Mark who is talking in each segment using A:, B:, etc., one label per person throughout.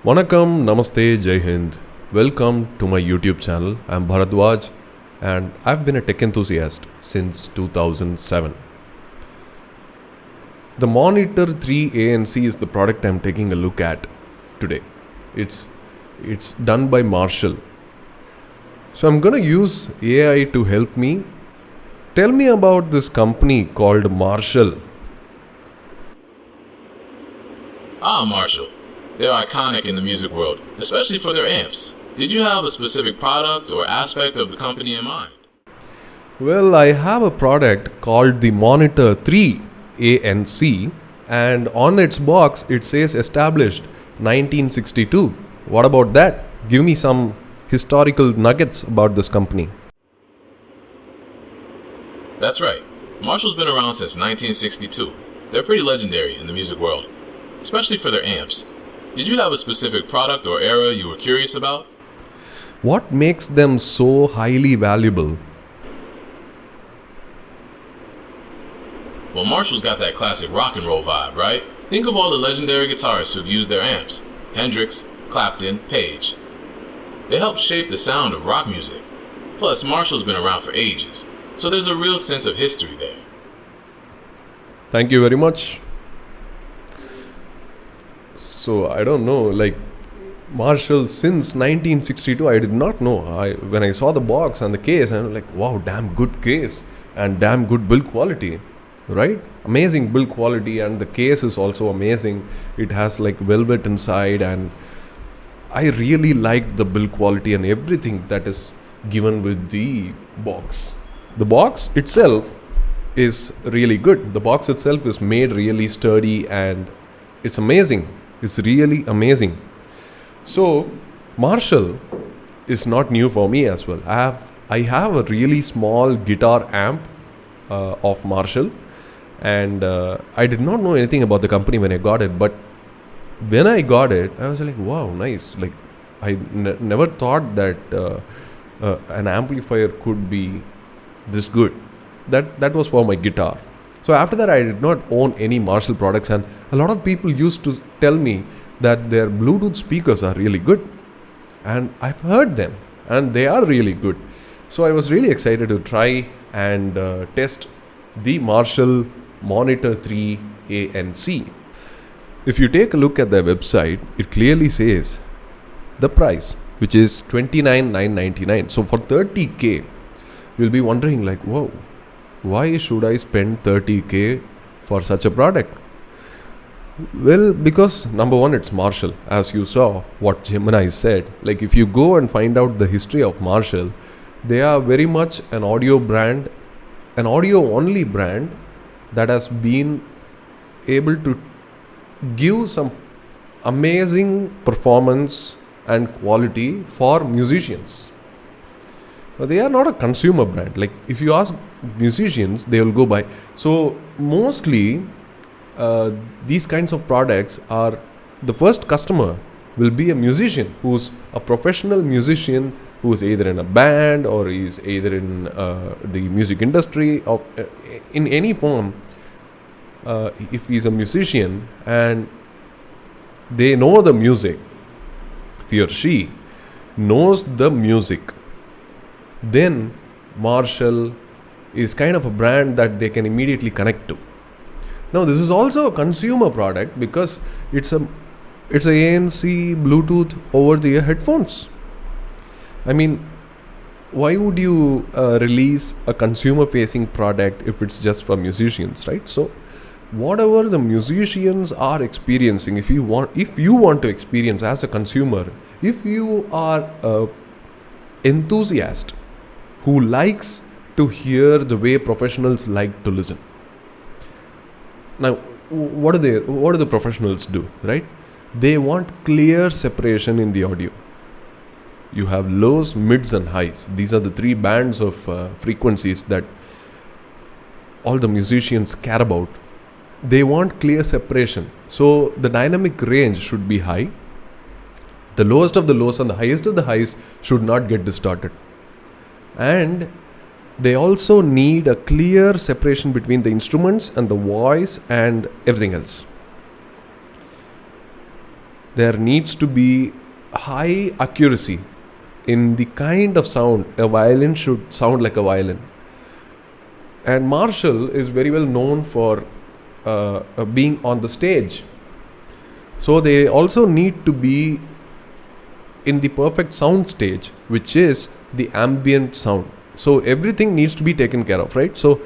A: Vanakkam, Namaste, Jai Hind. Welcome to my YouTube channel. I'm Bharadwaj and I've been a tech enthusiast since 2007. The Monitor 3 ANC is the product I'm taking a look at today. It's done by Marshall. So I'm going to use AI to help me. Tell me about this company called Marshall.
B: Marshall. They're iconic in the music world, especially for their amps. Did you have a specific product or aspect of the company in mind?
A: Well, I have a product called the Monitor 3 ANC, and on its box it says established 1962. What about that? Give me some historical nuggets about this company.
B: That's right. Marshall's been around since 1962. They're pretty legendary in the music world, especially for their amps. Did you have a specific product or era you were curious about?
A: What makes them so highly valuable?
B: Well, Marshall's got that classic rock and roll vibe, right? Think of all the legendary guitarists who've used their amps. Hendrix, Clapton, Page. They helped shape the sound of rock music. Plus, Marshall's been around for ages, so there's a real sense of history there.
A: Thank you very much. So I don't know, like Marshall since 1962, I did not know. When I saw the box and the case, I was like, wow, damn good case and damn good build quality, right? Amazing build quality, and the case is also amazing. It has like velvet inside, and I really liked the build quality and everything that is given with the box. The box itself is really good. The box itself is made really sturdy and it's amazing. It's really amazing. So Marshall is not new for me as well. I have a really small guitar amp of Marshall, and I did not know anything about the company when I got it. But when I got it, I was like, wow, nice. Like I never thought that an amplifier could be this good. That was for my guitar. So after that, I did not own any Marshall products, and a lot of people used to tell me that their Bluetooth speakers are really good, and I've heard them and they are really good. So I was really excited to try and test the Marshall Monitor 3 ANC. If you take a look at their website, it clearly says the price, which is $29,999. So for 30K, you'll be wondering like, whoa, why should I spend 30K for such a product? Well, because number one, it's Marshall. As you saw what Gemini said, like if you go and find out the history of Marshall, they are very much an audio brand, an audio only brand that has been able to give some amazing performance and quality for musicians. They are not a consumer brand. Like if you ask musicians, they will go by. So mostly these kinds of products are, the first customer will be a musician who's a professional musician who is either in a band or is either in the music industry of in any form. If he's a musician and they know the music, if he or she knows the music, then Marshall is kind of a brand that they can immediately connect to. Now this is also a consumer product because it's a ANC Bluetooth over the ear headphones. I mean, why would you release a consumer facing product if it's just for musicians, right? So whatever the musicians are experiencing, if you want to experience as a consumer, if you are a enthusiast who likes to hear the way professionals like to listen. Now, what do the professionals do, right? They want clear separation in the audio. You have lows, mids and highs. These are the three bands of frequencies that all the musicians care about. They want clear separation. So the dynamic range should be high. The lowest of the lows and the highest of the highs should not get distorted. And they also need a clear separation between the instruments and the voice and everything else. there needs to be high accuracy in the kind of sound. A violin should sound like a violin. And Marshall is very well known for being on the stage. So they also need to be in the perfect sound stage, which is the ambient sound. So everything needs to be taken care of, right? So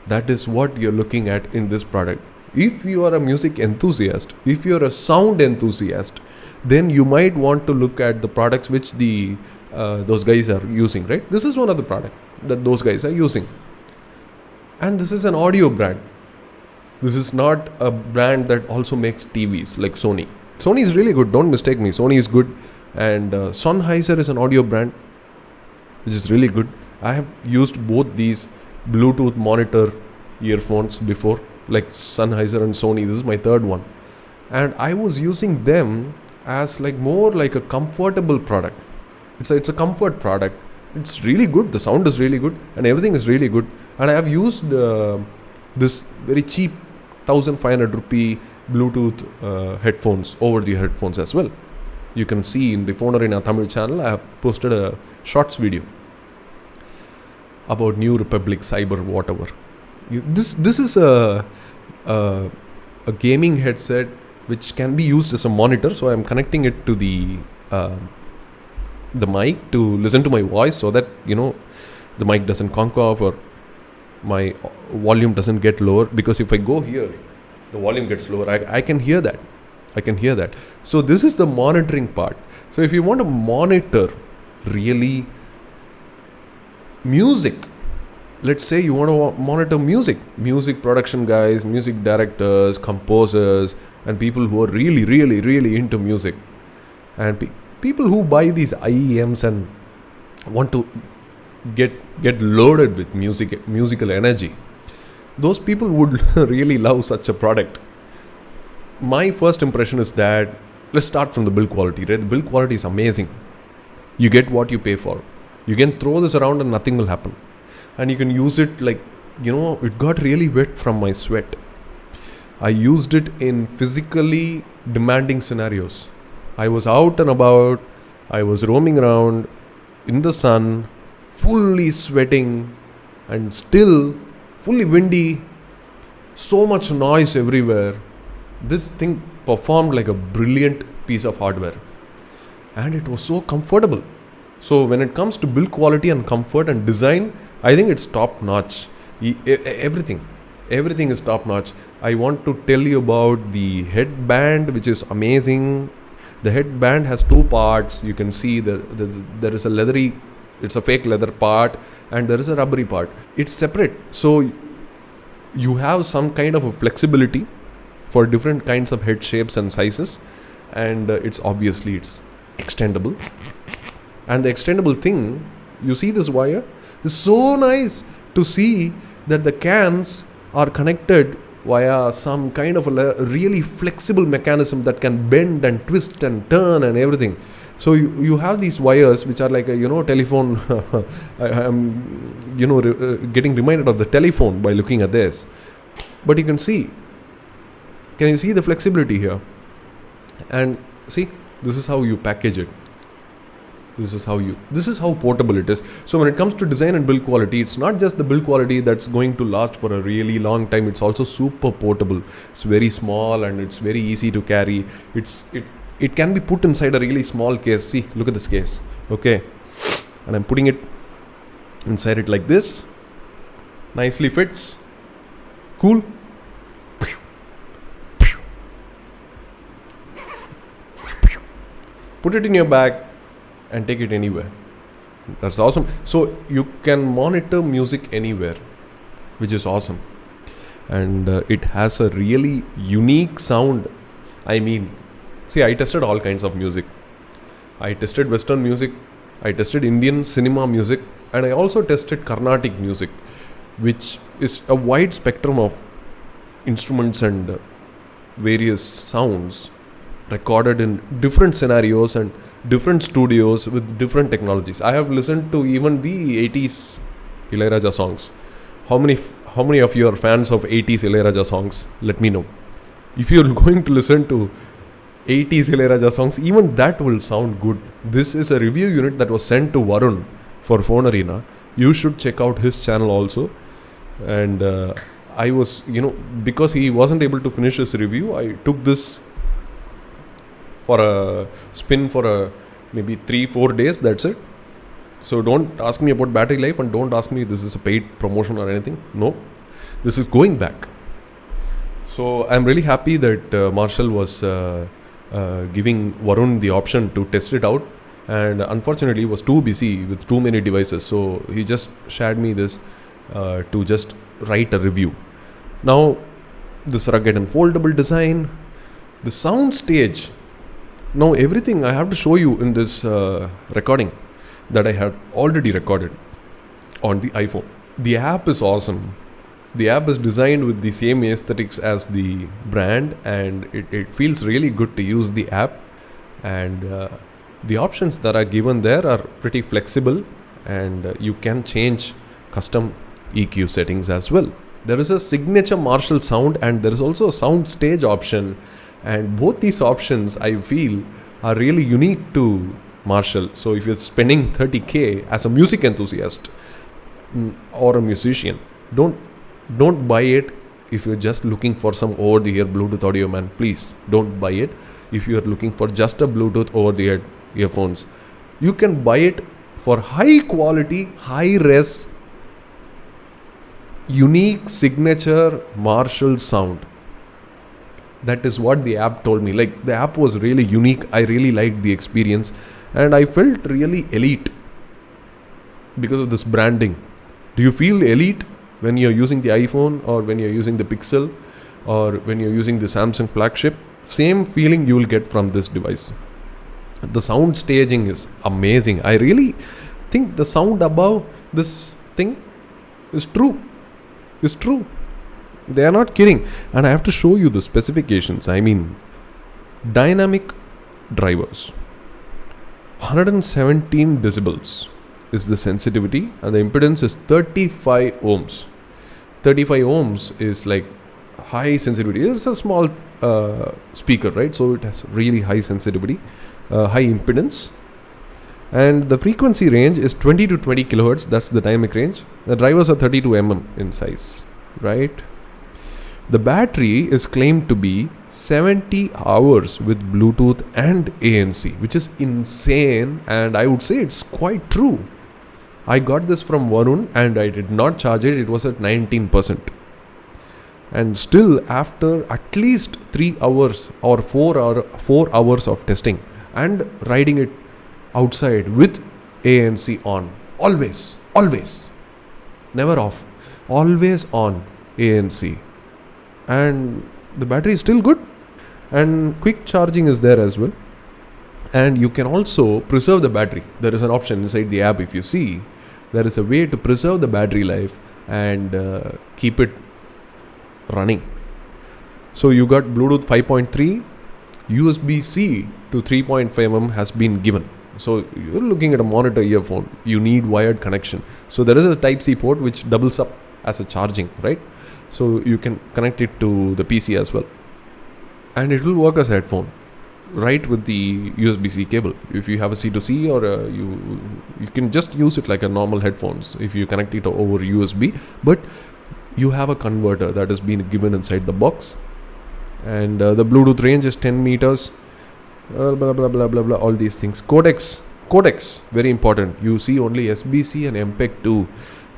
A: that is what you're looking at in this product. If you are a music enthusiast, if you're a sound enthusiast, then you might want to look at the products which those guys are using, right? This is one of the products that those guys are using. And this is an audio brand. This is not a brand that also makes TVs like Sony. Sony is really good, don't mistake me. Sony is good. And Sennheiser is an audio brand which is really good. I have used both these Bluetooth monitor earphones before, like Sennheiser and Sony. This is my third one. And I was using them as more like a comfortable product. It's a comfort product. It's really good. The sound is really good and everything is really good. And I have used this very cheap 1,500 rupee Bluetooth headphones, over the headphones as well. You can see in the Phone Arena Tamil channel, I have posted a shorts video about New Republic Cyber whatever. This is a gaming headset which can be used as a monitor. So I am connecting it to the mic to listen to my voice, so that the mic doesn't conk off or my volume doesn't get lower, because if I go here the volume gets lower. I can hear that. So this is the monitoring part. So if you want to monitor really music, let's say you want to monitor music production guys, music directors, composers, and people who are really, really, really into music, and people who buy these IEMs and want to get loaded with musical energy, those people would really love such a product. My first impression is that, let's start from the build quality, right? The build quality is amazing. You get what you pay for. You can throw this around and nothing will happen. And you can use it it got really wet from my sweat. I used it in physically demanding scenarios. I was out and about. I was roaming around in the sun, fully sweating and still fully windy, so much noise everywhere. This thing performed like a brilliant piece of hardware, and it was so comfortable. So when it comes to build quality and comfort and design, I think it's top notch. Everything is top notch. I want to tell you about the headband, which is amazing. The headband has two parts. You can see there is a leathery, it's a fake leather part, and there is a rubbery part. It's separate. So you have some kind of a flexibility for different kinds of head shapes and sizes, and it's extendable. And the extendable thing, you see this wire? It's so nice to see that the cans are connected via some kind of a really flexible mechanism that can bend and twist and turn and everything. So you have these wires which are like a telephone. I am getting reminded of the telephone by looking at this. But you can see. Can you see the flexibility here? And see, this is how you package it. This is how portable it is. So when it comes to design and build quality, it's not just the build quality that's going to last for a really long time. It's also super portable. It's very small and it's very easy to carry. It can be put inside a really small case. See, look at this case. Okay. And I'm putting it inside it like this. Nicely fits. Cool. Put it in your bag and take it anywhere. That's awesome. So you can monitor music anywhere, which is awesome. And it has a really unique sound. I mean, see, I tested all kinds of music. I tested Western music, I tested Indian cinema music, and I also tested Carnatic music, which is a wide spectrum of instruments and various sounds recorded in different scenarios and different studios with different technologies. I have listened to even the 80s Ilayaraja songs. How many of you are fans of 80s Ilayaraja songs? Let me know. If you're going to listen to 80s Ilayaraja songs, even that will sound good. This is a review unit that was sent to Varun for Phone Arena. You should check out his channel also. And I was, because he wasn't able to finish his review, I took this for a spin for maybe 3-4 days. That's it. So don't ask me about battery life, and don't ask me this is a paid promotion or anything. No, this is going back. So I'm really happy that Marshall was giving Varun the option to test it out, and unfortunately he was too busy with too many devices. So he just shared me this to just write a review. Now, this rugged and foldable design, the sound stage. Now everything I have to show you in this recording that I had already recorded on the iPhone. The app is awesome. The app is designed with the same aesthetics as the brand, and it feels really good to use the app. And the options that are given there are pretty flexible, and you can change custom EQ settings as well. There is a signature Marshall sound, and there is also a sound stage option, and both these options I feel are really unique to Marshall. So if you're spending 30k as a music enthusiast or a musician, don't buy it. If you're just looking for some over-the-ear Bluetooth audio, man, please don't buy it. If you're looking for just a Bluetooth over-the-ear earphones, you can buy it for high quality, high res, unique signature Marshall sound. That is what the app told me. Like, the app was really unique. I really liked the experience, and I felt really elite because of this branding. Do you feel elite when you're using the iPhone, or when you're using the Pixel, or when you're using the Samsung flagship? Same feeling you will get from this device. The sound staging is amazing. I really think the sound above this thing is true. It's true. They are not kidding. And I have to show you the specifications. I mean, dynamic drivers. 117 decibels is the sensitivity, and the impedance is 35 ohms. 35 ohms is like high sensitivity. It's a small speaker, right? So it has really high sensitivity, high impedance. And the frequency range is 20 to 20 kilohertz. That's the dynamic range. The drivers are 32 mm in size, right? The battery is claimed to be 70 hours with Bluetooth and ANC, which is insane, and I would say it's quite true. I got this from Varun and I did not charge it. It was at 19%. And still, after at least 3 hours or 4 hours of testing and riding it outside with ANC on, always, never off, always on ANC. And the battery is still good, and quick charging is there as well. And you can also preserve the battery. There is an option inside the app. If you see, there is a way to preserve the battery life and keep it running. So you got Bluetooth 5.3, USB-C to 3.5 mm has been given. So you're looking at a monitor earphone. You need wired connection. So there is a Type-C port which doubles up as a charging, right? So you can connect it to the PC as well, and it will work as a headphone, right, with the USB-C cable. If you have a C2C, or you can just use it like a normal headphones if you connect it over USB. But you have a converter that has been given inside the box, and the Bluetooth range is 10 meters. Blah blah blah blah blah. All these things. Codecs, very important. You see only SBC and MPEG-2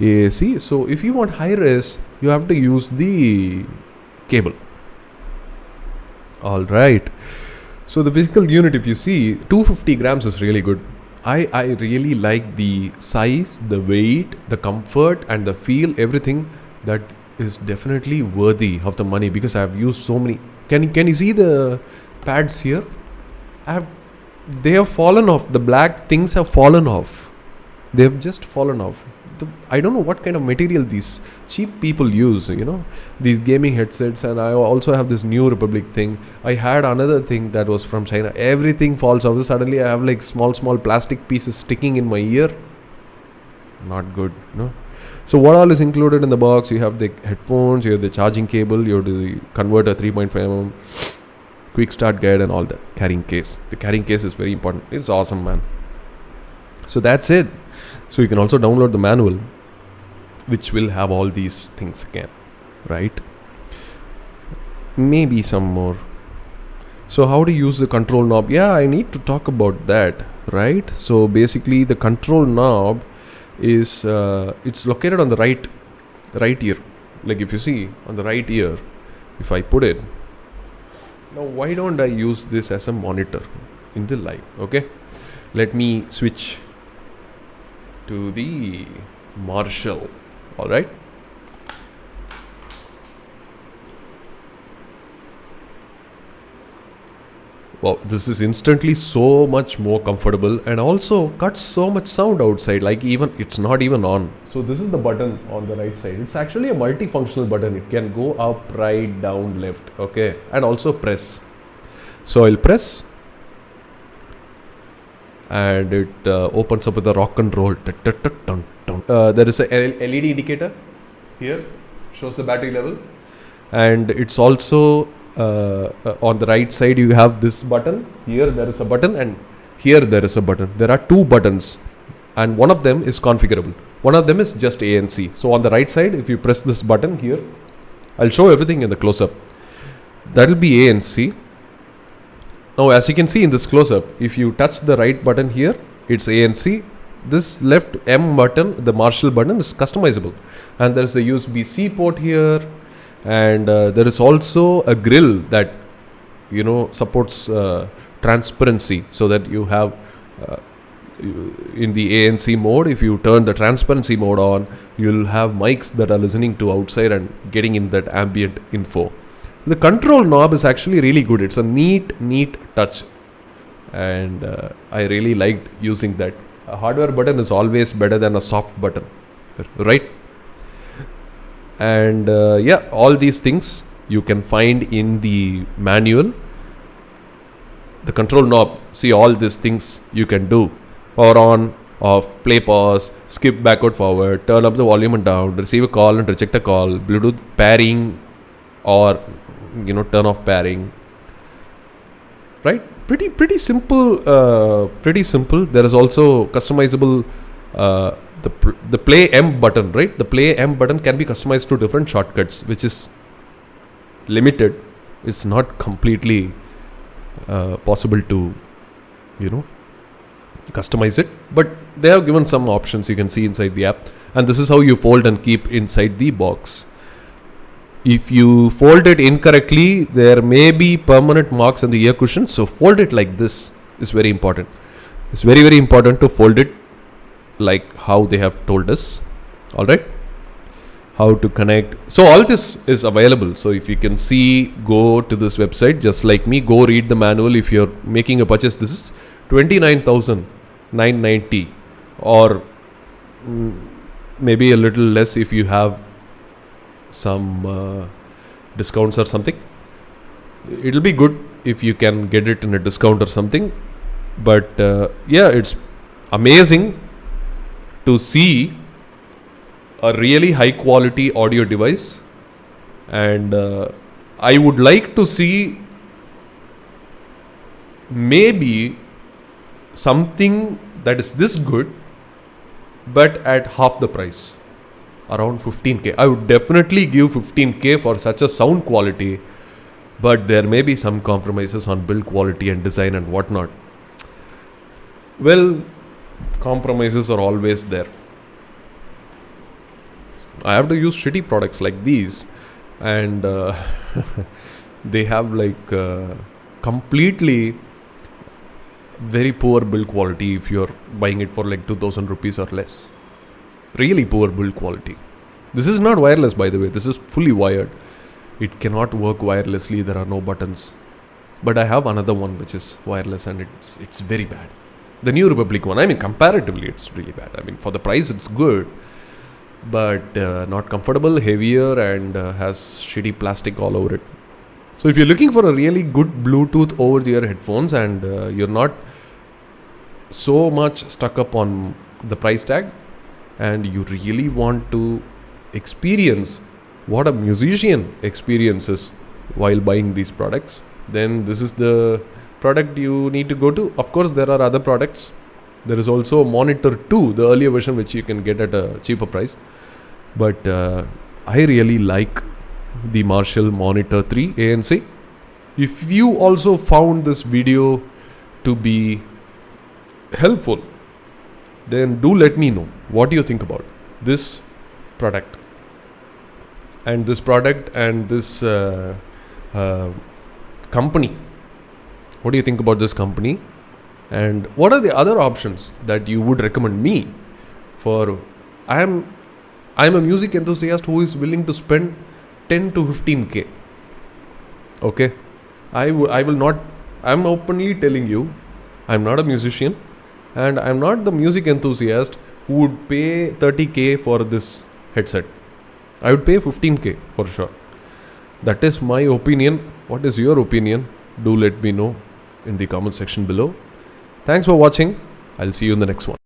A: AAC. So if you want high res, you have to use the cable. All right. So the physical unit, if you see, 250 grams is really good. I really like the size, the weight, the comfort, and the feel. Everything that is definitely worthy of the money, because I have used so many. Can you see the pads here? They have fallen off. The black things have fallen off. They have just fallen off. I don't know what kind of material these cheap people use, these gaming headsets. And I also have this New Republic thing. I had another thing that was from China. Everything falls off. Suddenly I have like small plastic pieces sticking in my ear. Not good, no? So what all is included in the box? You have the headphones, you have the charging cable, you have the converter 3.5 mm, quick start guide and all that. Carrying case. The carrying case is very important. It's awesome, man. So that's it. So you can also download the manual, which will have all these things again, right? Maybe some more. So how to use the control knob? Yeah, I need to talk about that, right? So basically the control knob is it's located on the right ear. Like if you see on the right ear, if I put it, now why don't I use this as a monitor in the live? Okay, let me switch to the Marshall. All right. Wow, this is instantly so much more comfortable and also cuts so much sound outside, like even it's not even on. So this is the button on the right side. It's actually a multifunctional button. It can go up, right, down, left, okay, and also press. So I'll press and it opens up with a rock and roll. There is a LED indicator here, shows the battery level, and it's also on the right side you have this button. Here there is a button and here there is a button. There are two buttons and one of them is configurable. One of them is just ANC. So on the right side, if you press this button here, I'll show everything in the close-up. That will be ANC. Now as you can see in this close-up, if you touch the right button here, it's ANC. This left M button, the Marshall button, is customizable. And there's the USB-C port here. And there is also a grill that supports transparency, so that you have in the ANC mode, if you turn the transparency mode on, you'll have mics that are listening to outside and getting in that ambient info. The control knob is actually really good. It's a neat touch, and I really liked using that. A hardware button is always better than a soft button, right? And all these things you can find in the manual. The control knob, see all these things you can do: power on, off, play, pause, skip, backward, forward, turn up the volume and down, receive a call and reject a call, Bluetooth pairing, or turn off pairing, right? Pretty simple. Pretty simple. There is also customizable the play M button, right? The play M button can be customized to different shortcuts, which is limited. It's not completely possible to customize it, but they have given some options you can see inside the app. And this is how you fold and keep inside the box. If you fold it incorrectly, there may be permanent marks on the ear cushion. So fold it like this is very important. It's very important to fold it like how they have told us. All right, how to connect. So all this is available. So if you can see, go to this website, just like me, go read the manual. If you're making a purchase, this is 29,990, or maybe a little less if you have some discounts or something. It'll be good if you can get it in a discount or something. But it's amazing to see a really high quality audio device, and I would like to see maybe something that is this good but at half the price, around 15k. I would definitely give 15k for such a sound quality, but there may be some compromises on build quality and design and whatnot. Well, compromises are always there. I have to use shitty products like these, and they have completely very poor build quality if you're buying it for 2,000 rupees or less. Really poor build quality. This is not wireless, by the way. This is fully wired. It cannot work wirelessly. There are no buttons. But I have another one which is wireless, and it's very bad. The New Republic one, comparatively it's really bad. For the price it's good, but not comfortable, heavier, and has shitty plastic all over it. So if you're looking for a really good Bluetooth over-the-ear headphones, and you're not so much stuck up on the price tag, and you really want to experience what a musician experiences while buying these products, then this is the product you need to go to. Of course, there are other products. There is also a Monitor 2, the earlier version, which you can get at a cheaper price. But I really like the Marshall Monitor 3 ANC. If you also found this video to be helpful, then do let me know what do you think about this product and this company. What do you think about this company, and what are the other options that you would recommend me for? I'm a music enthusiast who is willing to spend 10 to 15k. Okay, I will not. I'm openly telling you, I'm not a musician, and I'm not the music enthusiast who would pay 30k for this headset. I would pay 15k for sure. That is my opinion. What is your opinion? Do let me know in the comment section below. Thanks for watching. I'll see you in the next one.